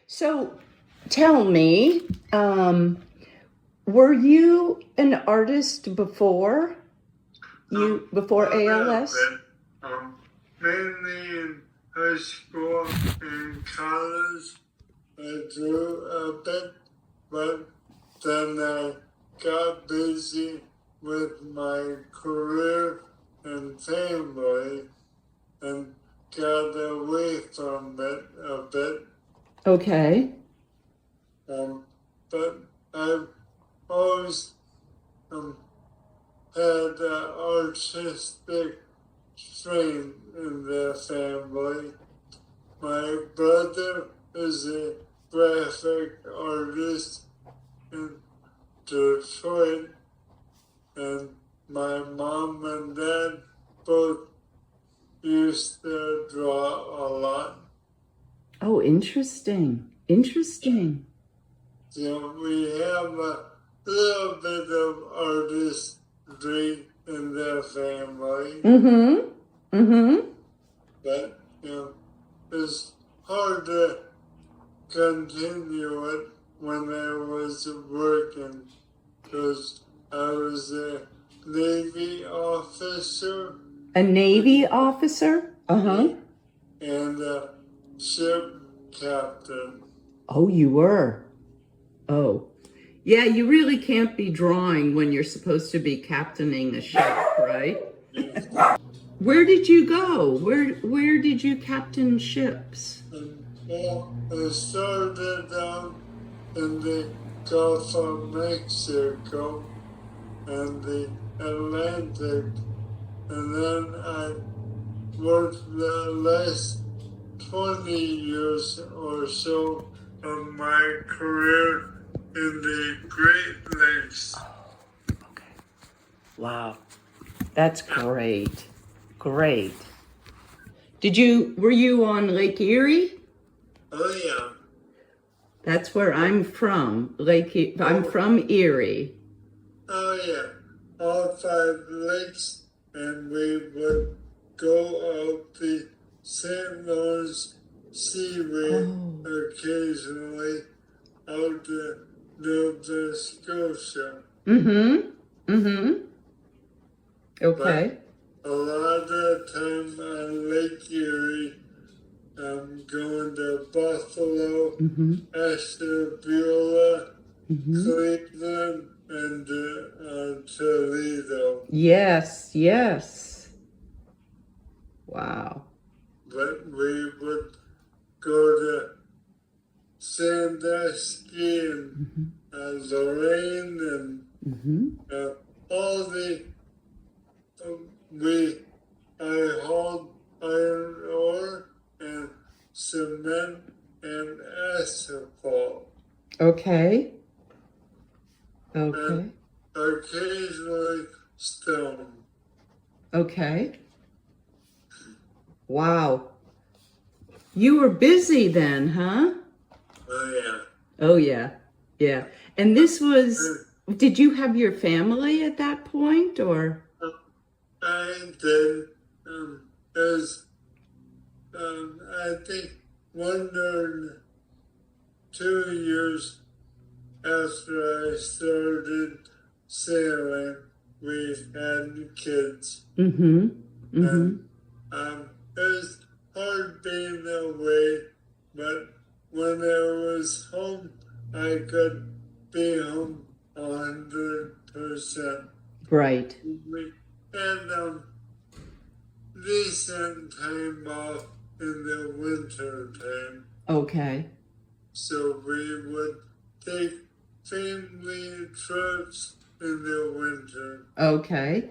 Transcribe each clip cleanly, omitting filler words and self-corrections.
So tell me, were you an artist before before ALS? Mainly in high school and college, I drew a bit, but then I got busy with my career and family and got away from it a bit. Okay. But I've always had artistic strain in the family. My brother is a graphic artist in Detroit, and my mom and dad both used to draw a lot. Oh, interesting. Interesting. So we have a little bit of artistry in the family. Mm-hmm. Mm-hmm. But, it's hard to continue it when I was working because I was a Navy officer. A Navy officer? Uh-huh. And a ship captain. Oh, you were? Oh. Yeah, you really can't be drawing when you're supposed to be captaining a ship, right? Yes. Where did you go? Where did you captain ships? Well, I started out in the Gulf of Mexico and the Atlantic, and then I worked the last 20 years or so of my career in the Great Lakes. Okay. Wow. That's great. Great. Were you on Lake Erie? Oh, yeah. That's where I'm from. I'm from Erie. Oh, yeah. All 5 lakes, and we would go out the St. Lawrence Seaway occasionally out to Nova Scotia. Mm-hmm. Mm-hmm. Okay. But a lot of time on Lake Erie, I'm going to Buffalo, Ashtabula, Cleveland, and Toledo. Yes, yes. Wow. But we would go to Sandusky and Lorraine and all the I hauled iron ore and cement and asphalt. Okay. Okay. And occasionally stone. Okay. Wow. You were busy then, huh? Oh, yeah. Oh, yeah. Yeah. And this was, did you have your family at that point, or? I did. I think 1 or 2 years after I started sailing, we had kids. Mm-hmm. Mm-hmm. And it was hard being away, but when I was home, I could be home 100%. Right. We had decent time off in the winter time. Okay. So we would take family trips in the winter. Okay.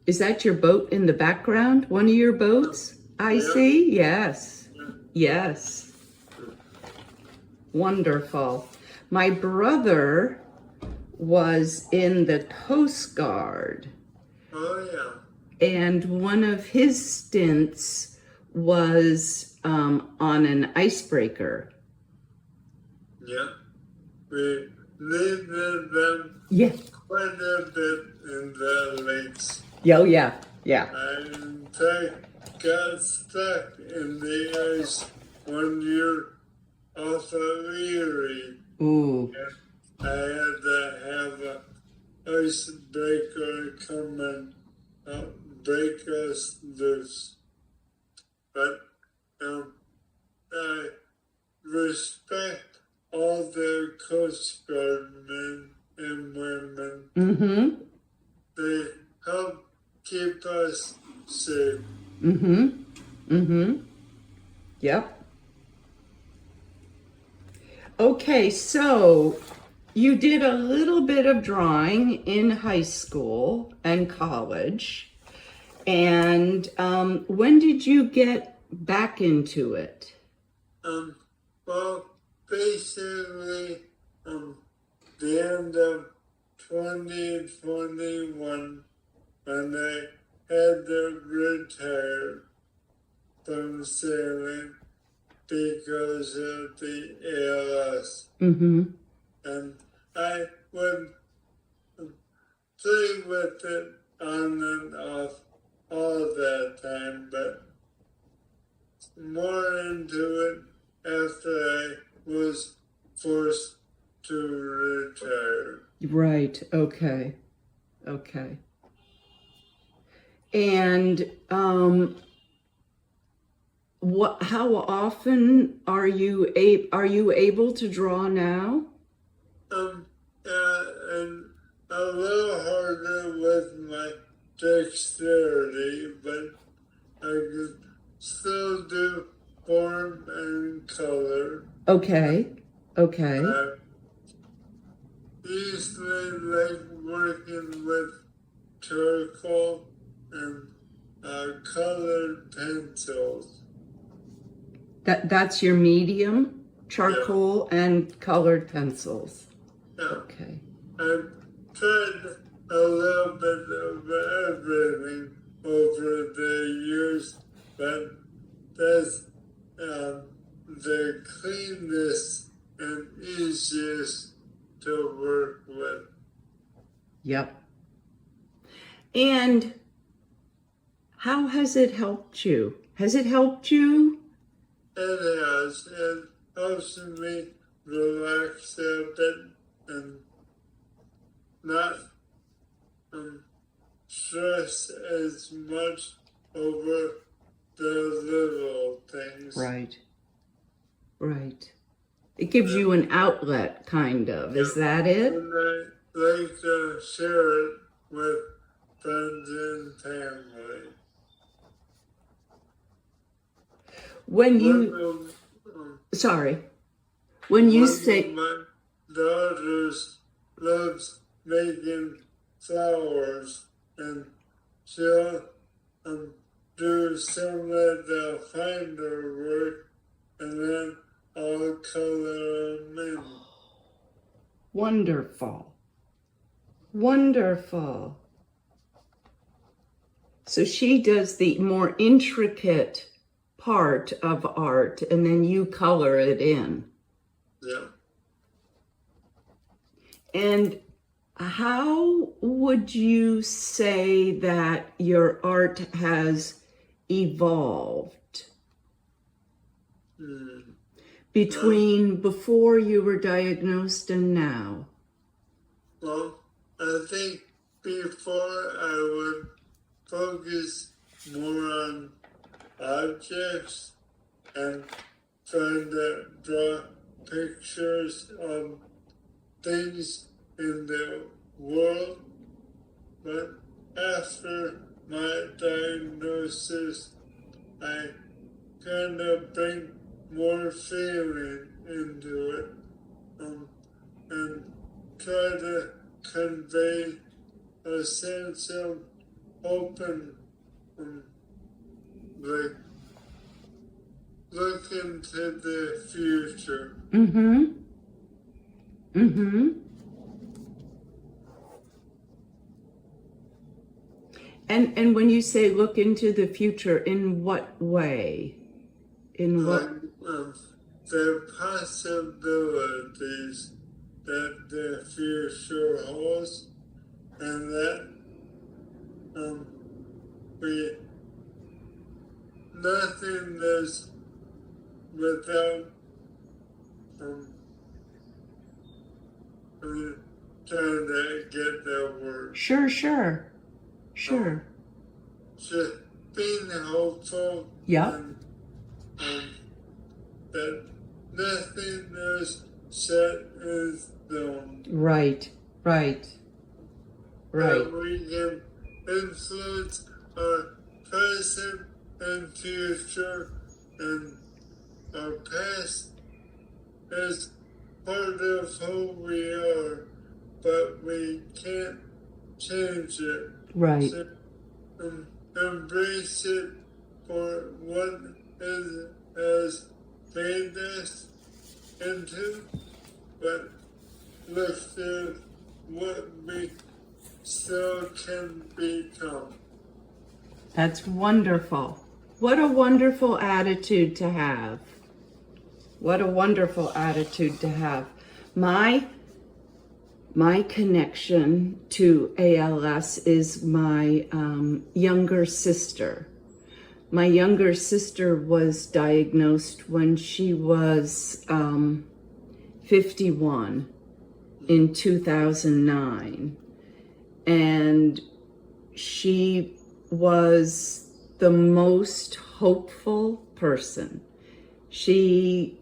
Is that your boat in the background? One of your boats? I see. Yes. Yes. Wonderful. My brother was in the Coast Guard. Oh, yeah. And one of his stints was on an icebreaker. Yeah. We needed them quite a bit in the lakes. Oh, yeah. Yeah. I, in fact, got stuck in the ice 1 year off of Erie. Ooh. I had to have a icebreaker come and break us loose. But I respect all the Coast Guard men and women. Mm-hmm. They help keep us safe. Mm-hmm. Mm-hmm. Yep. Okay, so you did a little bit of drawing in high school and college. And when did you get back into it? Well, basically, the end of 2021, when I had to retire from sailing because of the ALS. Mm-hmm. And I would play with it on and off all that time, but more into it after I was forced to retire. Right. Okay. Okay. And how often are you able to draw now? And a little harder with my dexterity, but I could still do form and color. Okay. Okay. Usually like working with charcoal and colored pencils. That's your medium, charcoal and colored pencils. Yeah. Okay. I've tried a little bit of everything over the years, but that's the cleanest and easiest to work with. Yep. And how has it helped you? Has it helped you? It has. It helps me relax a bit and not stress as much over the little things. Right. Right. It gives you an outlet, kind of. Is that it? And I like to share it with friends and family. When you, when you say, my daughters loves making flowers, and she'll do some of the finer work, and then I'll color them in. Wonderful. Wonderful. So she does the more intricate part of art, and then you color it in. Yeah. And how would you say that your art has evolved between before you were diagnosed and now? Well, I think before I would focus more on objects and trying to draw pictures of things in the world. But after my diagnosis, I kind of bring more feeling into it and try to convey a sense of open, like look into the future. Mm-hmm. Mm-hmm. And when you say look into the future, in what way? In what? The possibilities that the future holds, and that nothing is without um, I'm trying to get that word. Sure, sure. Just being hopeful. Yep. And that nothing is set in stone. Right. That we can influence our present and future, and our past is part of who we are, but we can't change it. Right. So, embrace it for what it has made us into, but look to what we still can become. That's wonderful. What a wonderful attitude to have. What a wonderful attitude to have. My connection to ALS is my younger sister. My younger sister was diagnosed when she was 51 in 2009. And she was the most hopeful person. She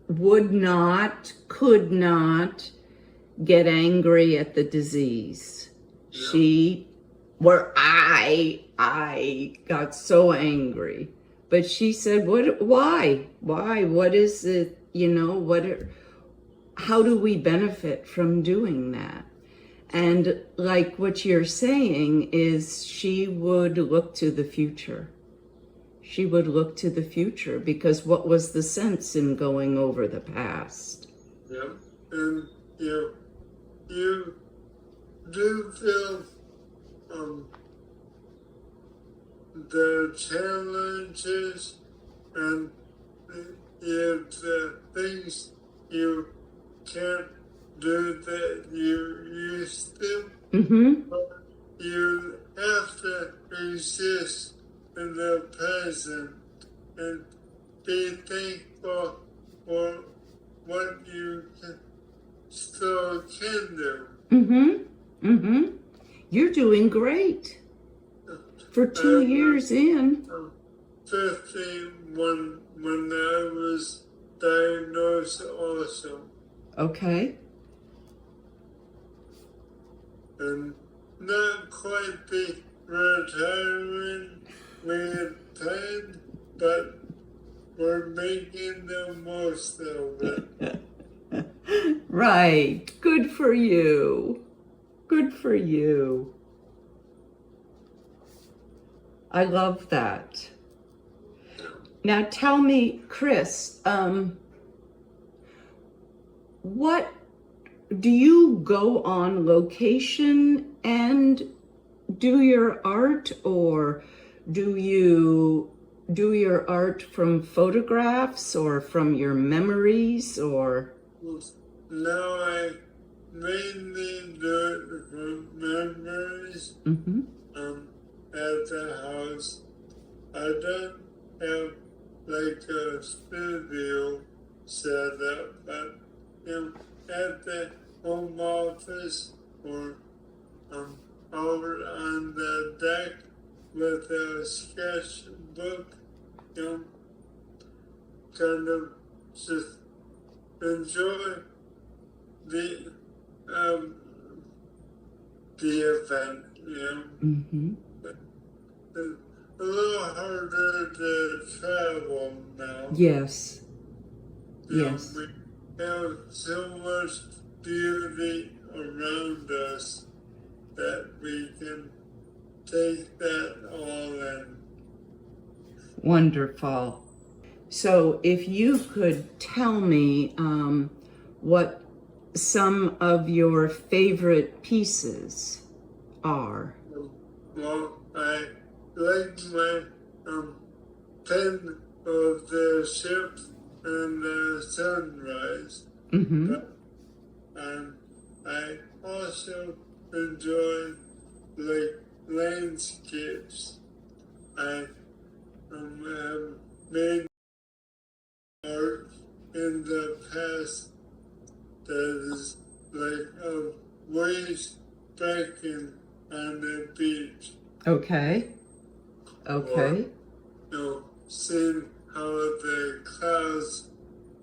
would not, could not get angry at the disease. I got so angry. But she said, why? What is it, how do we benefit from doing that? And like what you're saying is she would look to the future. She would look to the future, because what was the sense in going over the past? Yeah, and you do feel the challenges and the things you can't do that you used to. Mm-hmm. But you have to resist in the present and be thankful for what you still can do. You're doing great. For 2 years in. 51 when I was diagnosed also. Okay. And not quite the retirement we had planned, but we're making the most of it. Right. Good for you. Good for you. I love that. Now tell me, Chris, what do you go on location and do your art, or do you do your art from photographs or from your memories, or? Now I mainly do it from memories. At the house. I don't have like a studio set up, but at the home office or over on the deck with a sketchbook, kind of just enjoy the event, a little harder to travel now. Yes. Yes. We have so much beauty around us that we can take that all in. Wonderful. So if you could tell me what some of your favorite pieces are. Well, I like my pen of the ship and the sunrise. But I also enjoy like landscapes. I have made art in the past that is like waves breaking on the beach. Okay. Or, Okay. seeing how the clouds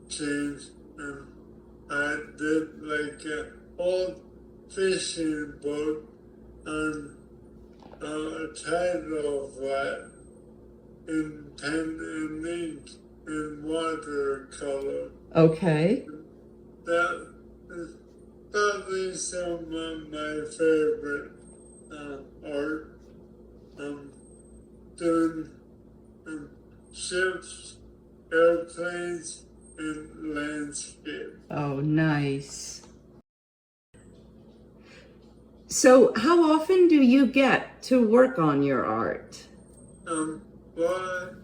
change. And I did like an old fishing boat on a tidal flat in pen and ink in watercolor. Okay. That is probably some of my favorite art. Um, doing um, ships, airplanes, and landscape. Oh, nice. So, how often do you get to work on your art? Well,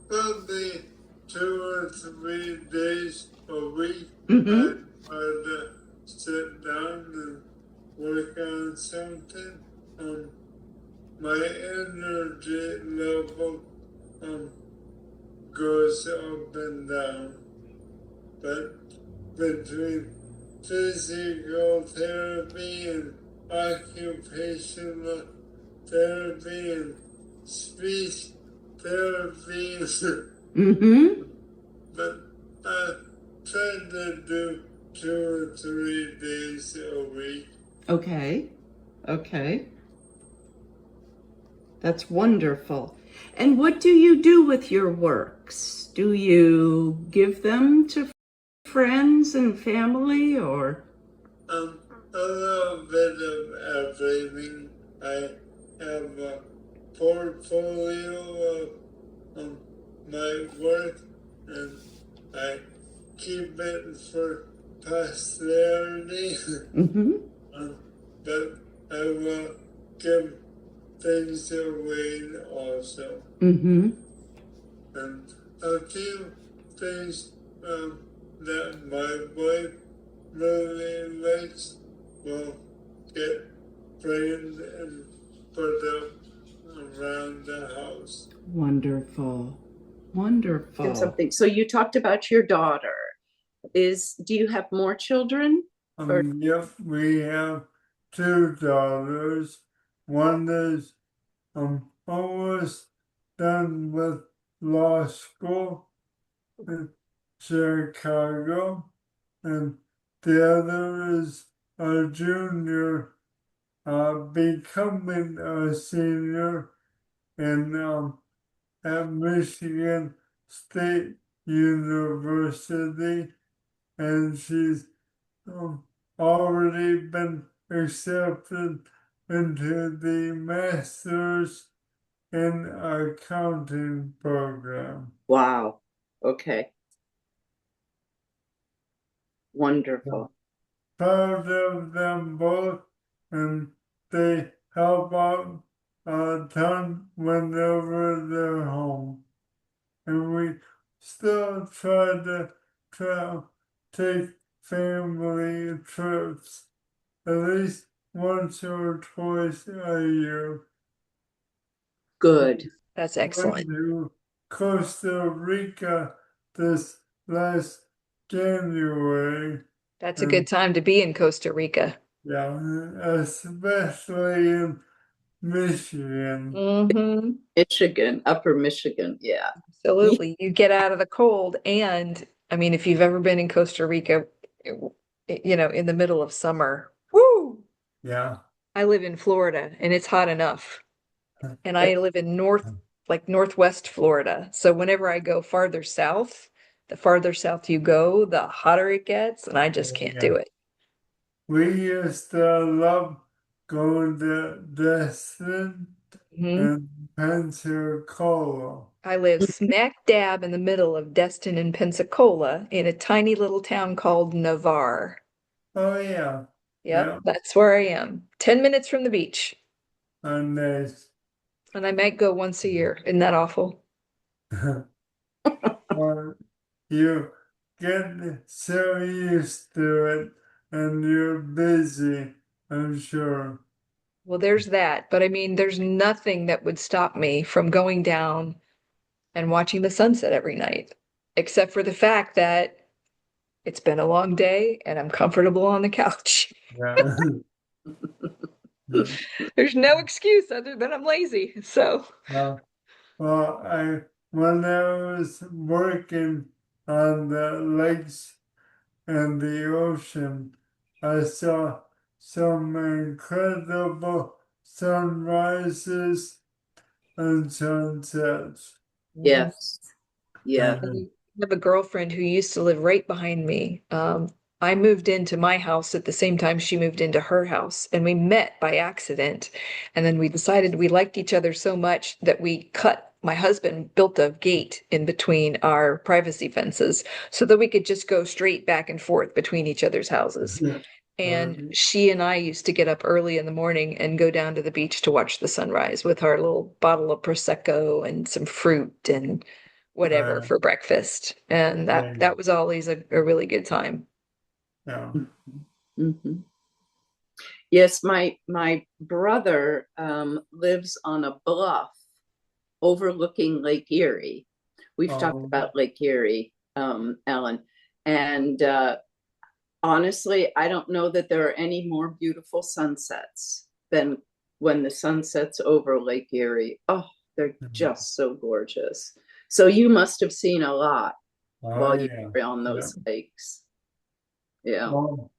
probably 2 or 3 days a week. I Mm-hmm. try to sit down and work on something. Um, my energy level um, goes up and down, but between physical therapy and occupational therapy and speech therapy, Mm-hmm. but I try to do 2 or 3 days a week. Okay. Okay. That's wonderful. And what do you do with your works? Do you give them to friends and family or? Um, a little bit of everything. I have a portfolio of my work, and I keep it for posterity. Mm-hmm. um, but I will give things away also. Mm-hmm. And a few things that my wife really likes will get framed and put up around the house. Wonderful. Wonderful. Something. So you talked about your daughter. Do you have more children? Yep, we have 2 daughters. One is almost done with law school in Chicago, and the other is a junior, becoming a senior in at Michigan State University, and she's already been accepted into the master's in accounting program. Wow. Okay. Wonderful. Proud of them both, and they help out a ton whenever they're home. And we still try to take family trips at least once or twice a year. Good. That's Went excellent. to Costa Rica this last January. That's a good time to be in Costa Rica. Yeah, especially in Michigan. Mm-hmm. Michigan, Upper Michigan. Yeah. Absolutely. You get out of the cold. And I mean, if you've ever been in Costa Rica, in the middle of summer, woo! Yeah. I live in Florida and it's hot enough. And I live in northwest Florida. So whenever I go farther south, the farther south you go, the hotter it gets, and I just can't do it. We used to love going to Destin Mhm. and Pensacola. I live smack dab in the middle of Destin and Pensacola in a tiny little town called Navarre. Oh yeah, Yep, yeah, that's where I am. 10 minutes from the beach. and nice. And I might go once a year. Isn't that awful? Well, you get so used to it, and you're busy, I'm sure. Well, there's that. But I mean, there's nothing that would stop me from going down and watching the sunset every night. except for the fact that it's been a long day and I'm comfortable on the couch. Yeah. Yeah. There's no excuse other than I'm lazy. So, Uh, well, when I was working on the lakes and the ocean, I saw some incredible sunrises and sunsets. Yes. Yeah. And, I have a girlfriend who used to live right behind me. I moved into my house at the same time she moved into her house, and we met by accident. And then we decided we liked each other so much that my husband built a gate in between our privacy fences so that we could just go straight back and forth between each other's houses. And she and I used to get up early in the morning and go down to the beach to watch the sunrise with our little bottle of Prosecco and some fruit and whatever for breakfast. And that was always a really good time. yeah. Hmm. Yes, my brother lives on a bluff overlooking Lake Erie. We've talked about Lake Erie, Ellen, and honestly, I don't know that there are any more beautiful sunsets than when the sun sets over Lake Erie. Oh, they're just so gorgeous. So you must have seen a lot while you Yeah. were on Yeah. those lakes. Yeah. Well,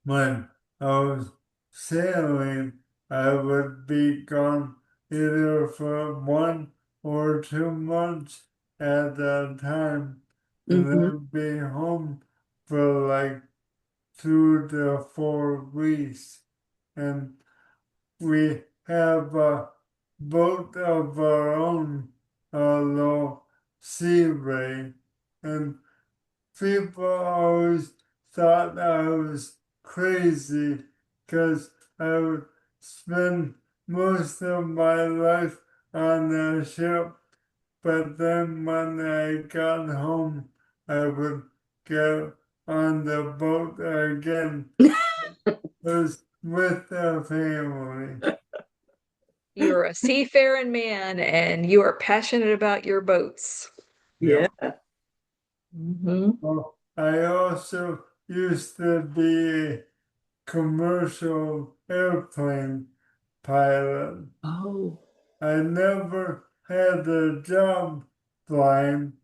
when I was sailing, I would be gone either for 1 or 2 months at a time, and Hmm. then be home for like 2 to 4 weeks. And we have a boat of our own, a little sea ray, and people always thought I was crazy because I would spend most of my life on a ship, but then when I got home, I would get on the boat again. It was with the family. You're a seafaring man and you are passionate about your boats. Yeah. Yeah. Hmm. Well, I also used to be a commercial airplane pilot. Oh. I never had a job flying,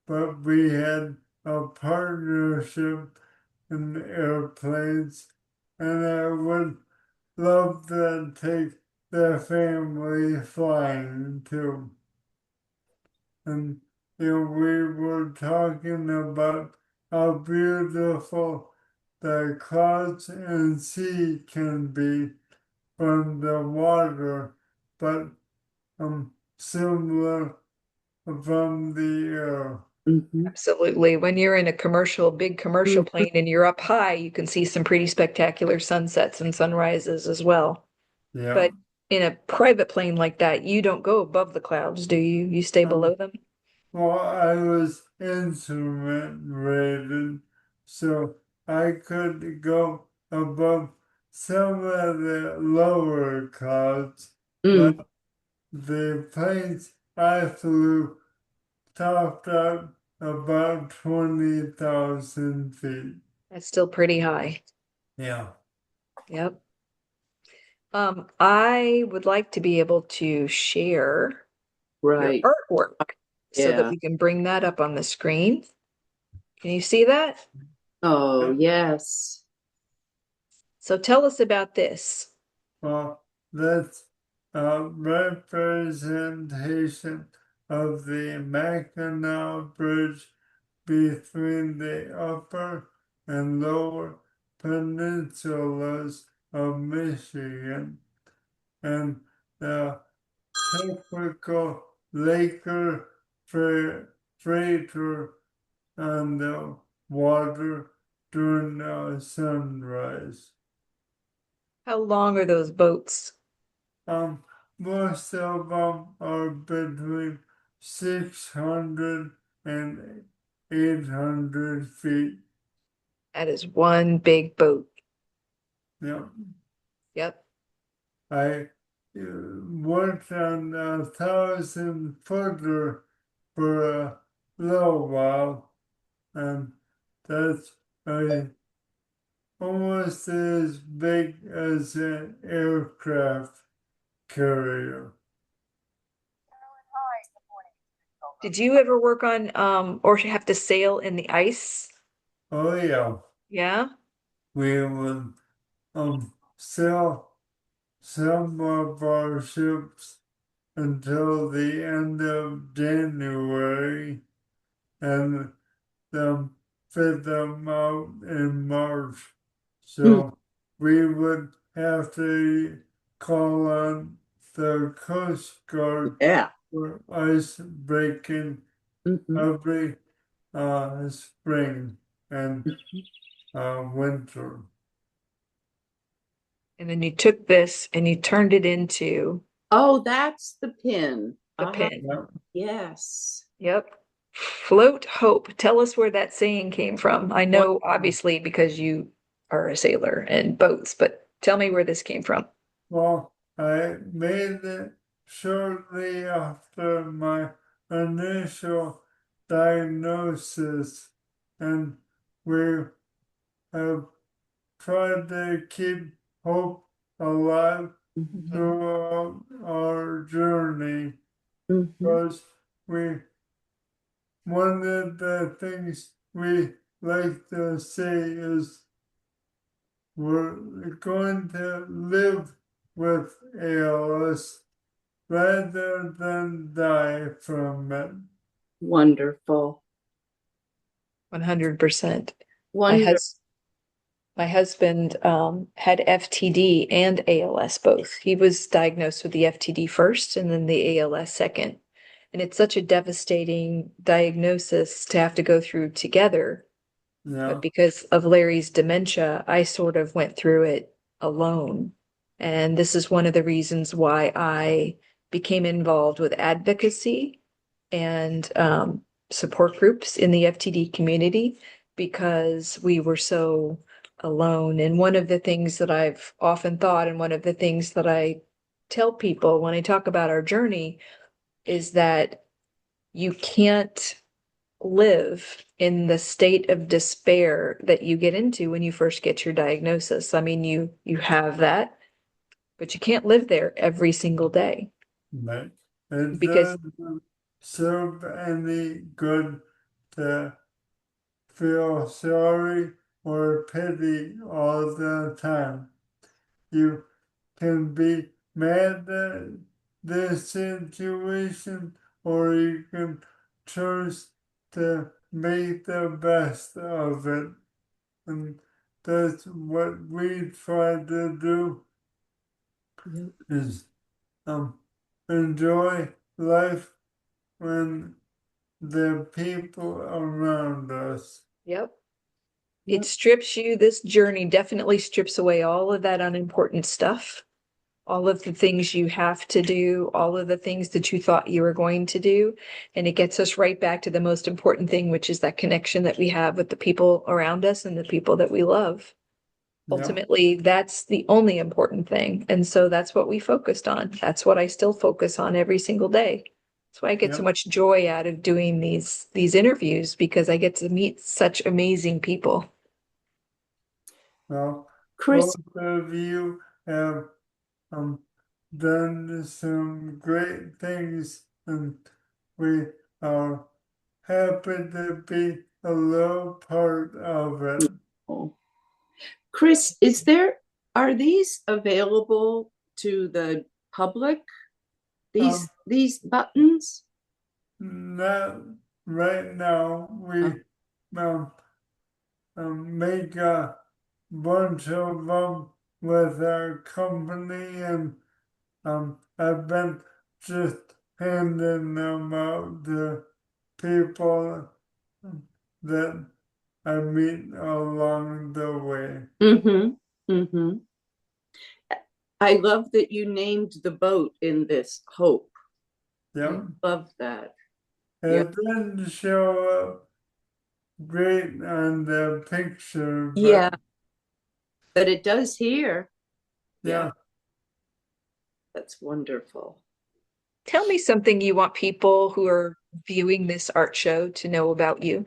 but we had a partnership in airplanes, and I would love to take the family flying too. And we were talking about how beautiful the clouds and sea can be from the water, but similar from the air. Hmm. Absolutely. When you're in a big commercial plane and you're up high, you can see some pretty spectacular sunsets and sunrises as well. Yeah. But in a private plane like that, you don't go above the clouds, do you? You stay below Um, them? well, I was instrument rated, so I could go above some of the lower clouds, but Mm. the planes I flew topped out about 20,000 feet. That's still pretty high. Yeah. Yep. I would like to be able to share your Right. artwork so that Yeah. we can bring that up on the screen. Can you see that? Oh, yes. So tell us about this. Well, that's a representation of the Mackinac Bridge between the upper and lower peninsulas of Michigan, and the typical Laker freighter on the water during the sunrise. How long are those boats? Um, Most of them are between 600 and 800 feet. That is one big boat. Yeah, Yep. I worked on a 1,000 footer for a little while, and that's uh, almost as big as an aircraft carrier. Did you ever work on or have to sail in the ice? Oh yeah, Yeah. we would sail some of our ships until the end of January and fit them out in March. Mm, So we would have to call on the Coast Guard yeah. for ice breaking Hmm. every spring and winter. And then you took this and you turned it into Oh, that's the pin. the pin. Yeah. Yes. Yep. Float hope. Tell us where that saying came from. I What? know obviously because you are a sailor and boats, but tell me where this came from. Well, I made it shortly after my initial diagnosis, and we have tried to keep hope alive Mhm. throughout our journey Mhm. because we one of the things we like to say is we're going to live with ALS rather than die from it. Wonderful. 100%. My Wonder. hus my husband had FTD and ALS both. He was diagnosed with the FTD first and then the ALS second. And it's such a devastating diagnosis to have to go through together. But Yeah, because of Larry's dementia, I sort of went through it alone. And this is one of the reasons why I became involved with advocacy and support groups in the FTD community because we were so alone. And one of the things that I've often thought, and one of the things that I tell people when I talk about our journey, is that you can't live in the state of despair that you get into when you first get your diagnosis. I mean, you have that, but you can't live there every single day but it because doesn't serve any good to feel sorry or pity all the time. You can be mad at this situation, or you can choose to make the best of it. And that's what we try to do Yep. is um, enjoy life when the people around us. yep, it Yep. strips you, this journey definitely strips away all of that unimportant stuff, all of the things you have to do, all of the things that you thought you were going to do. And it gets us right back to the most important thing, which is that connection that we have with the people around us and the people that we love. Yeah, Ultimately, that's the only important thing. And so that's what we focused on. That's what I still focus on every single day. That's why I get yeah. so much joy out of doing these interviews because I get to meet such amazing people. Well, Chris, both of you have um, done some great things, and we are happy to be a little part of it. oh, Chris, are these available to the public? Um, These buttons? Not right now. Oh, We um, make a bunch of them with our company, and I've been just handing them out to people that I meet along the way. mm-hmm. Mm-hmm. I love that you named the boat in this Hope. I Yep. love that. Yeah. It didn't show up great on the picture, but Yeah, but it does here. Yeah, yeah. that's wonderful. Tell me something you want people who are viewing this art show to know about you?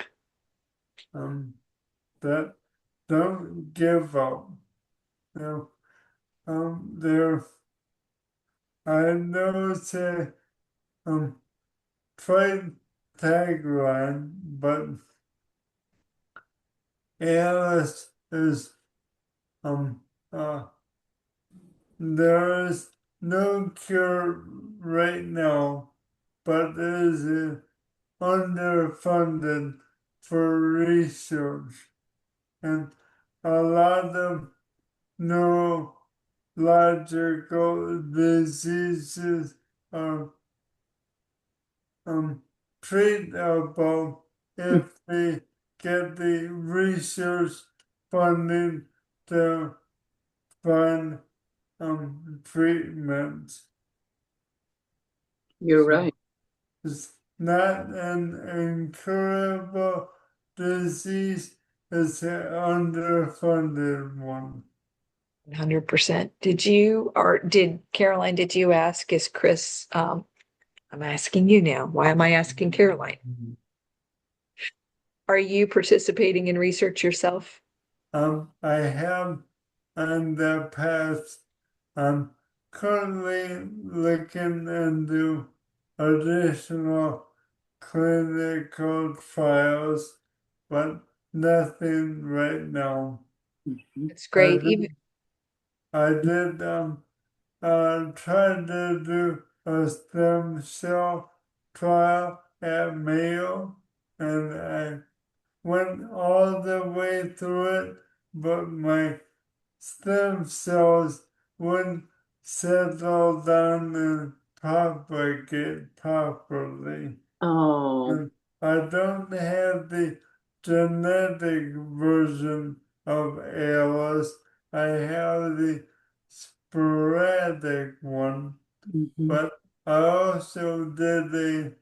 That don't give up. You know, there, I know it's a trade tagline, but ALS is um uh there is no cure right now, but it is underfunded for research, and a lot of neurological diseases are treatable if they get the research funding to find treatments. You're So right. it's not an incurable disease, it's an underfunded one. 100%. Did Caroline, did you ask, is Chris, I'm asking you now. Why am I asking Caroline? Are you participating in research yourself? I have in the past. I'm currently looking into additional clinical trials, but nothing right now. It's I great. did, I did try to do a stem cell trial at Mayo, and I went all the way through it, but my stem cells wouldn't settle down and propagate properly. Oh, And I don't have the genetic version of ALS. I have the sporadic one, mhm. but I also did this-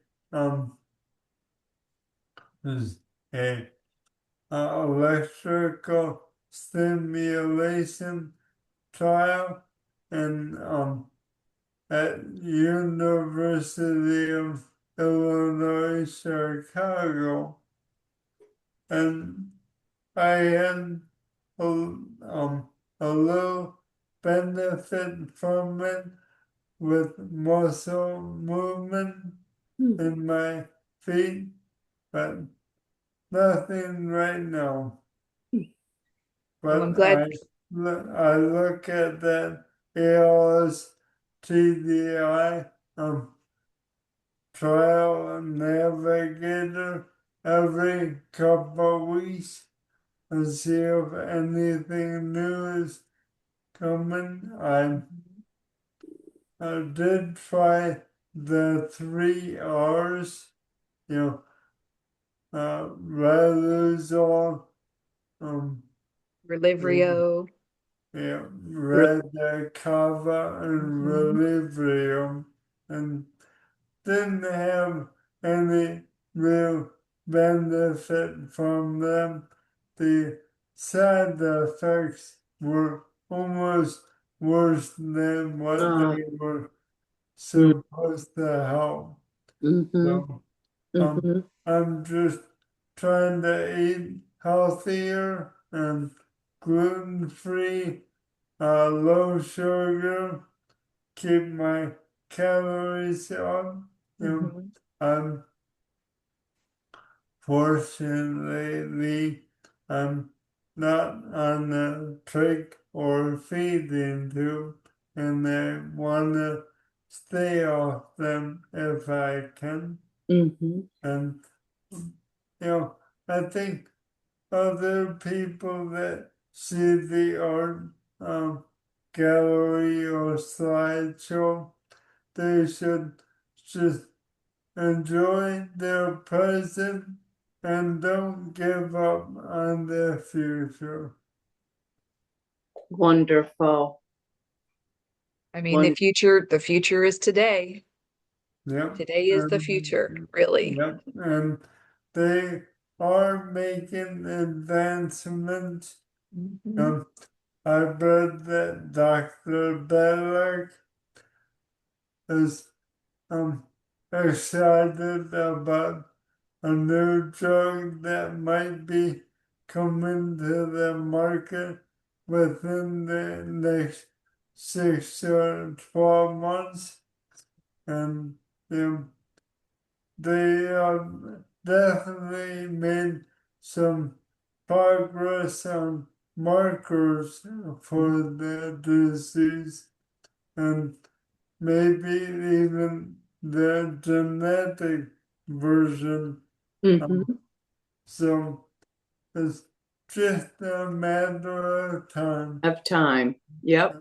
a electrical stimulation trial and at University of Illinois Chicago, and I had a little benefit from it with muscle movement Hmm. in my feet, but nothing right now. Well, I'm But glad. I look at that ALS TDI trial navigator every couple of weeks and see if anything new is coming. I did try the 3 R's, you know, Riluzole, um, Relivrio. yeah, Re- Radicava and Mhm. Relivium, and didn't have any real benefit from them. The side effects were almost worse than what uh, they were supposed to help. mm-hmm, So mm-hmm. I'm just trying to eat healthier and gluten-free, low sugar, keep my calories up. You Mhm. know, unfortunately, I'm not on a trick or feeding tube, and I want to stay off them if I can. Mm-hmm. And, I think other people that see the art gallery or slideshow, they should just enjoy their present and don't give up on their future. Wonderful. I mean, One. the future is today. Yep. Today is the future, really. Yep. And they are making advancements. Mhm. Um, I read that Dr. Bellick is um, excited about a new drug that might be coming to the market within the next 6 to 12 months. And they definitely made some progress on markers for the disease, and maybe even the genetic version. Mhm. So it's just a matter of time. Of time. Yep.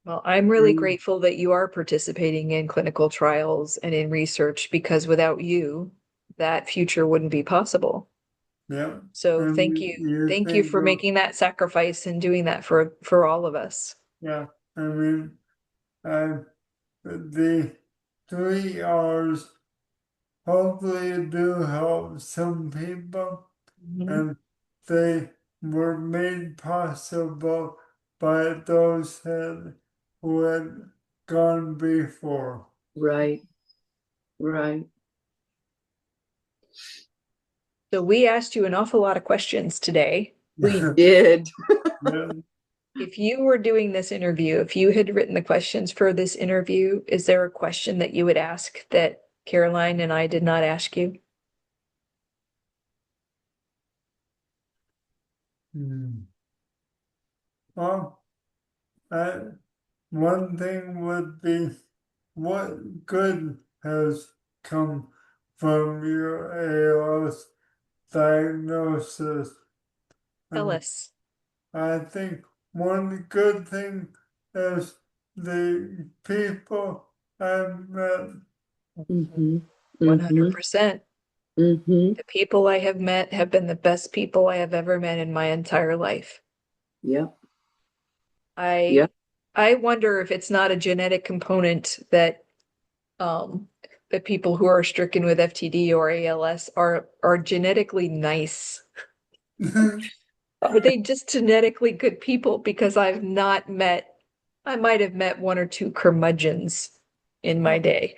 Well, I'm really Mm. grateful that you are participating in clinical trials and in research because without you, that future wouldn't be possible. Yeah. So thank And you. you Thank you think for making that sacrifice and doing that for all of us. yeah, I mean, I, the 3 hours hopefully do help some people, Mhm. and they were made possible by those who had gone before. Right. Right. So we asked you an awful lot of questions today. We did. Yeah. If you were doing this interview, if you had written the questions for this interview, is there a question that you would ask that Caroline and I did not ask you? Well, one thing would be, what good has come from your ALS diagnosis? Tell And us. I think one good thing is the people I've met. Mm-hmm. Mm-hmm. 100%. Mm-hmm. The people I have met have been the best people I have ever met in my entire life. Yep. I Yep. I wonder if it's not a genetic component that um that people who are stricken with FTD or ALS are genetically nice. Are they just genetically good people? Because I've not met, I might have met one or two curmudgeons in my day,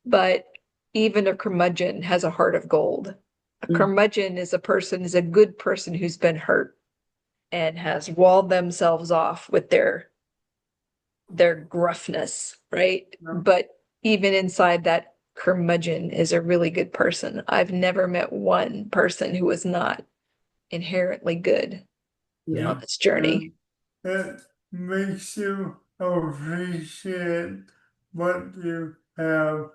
but even a curmudgeon has a heart of gold. A Mm. curmudgeon is a person, is a good person who's been hurt and has walled themselves off with their gruffness, right? No, But even inside that curmudgeon is a really good person. I've never met one person who was not inherently good Yeah. on this journey. and it makes you appreciate what you have.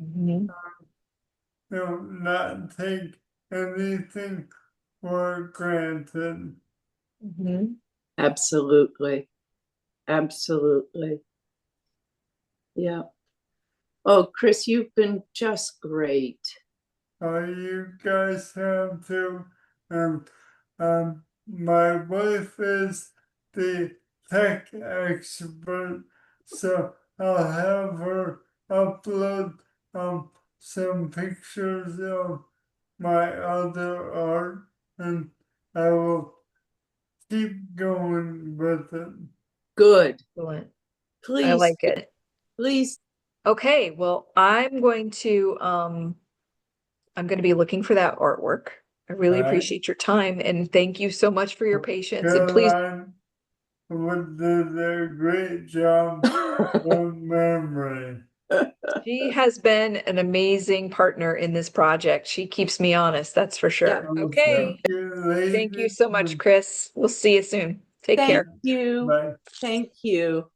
Mhm. Not take anything for granted. Mhm. Absolutely. Absolutely. Yeah. Oh, Chris, you've been just great. You guys have to. And my wife is the tech expert, so I'll have her upload some pictures of my other art, and I will keep going with it. Good. Excellent. I Please, like it. please. Okay, well, I'm going to be looking for that artwork. I really All right. appreciate your time and thank you so much for your patience. And please, Caroline did a great job of memory. she has been an amazing partner in this project. She keeps me honest, that's for Yeah. sure. Thank Okay. you, Thank you ladies. so much, Chris. We'll see you soon. Take Thank care. you. Bye. Thank you.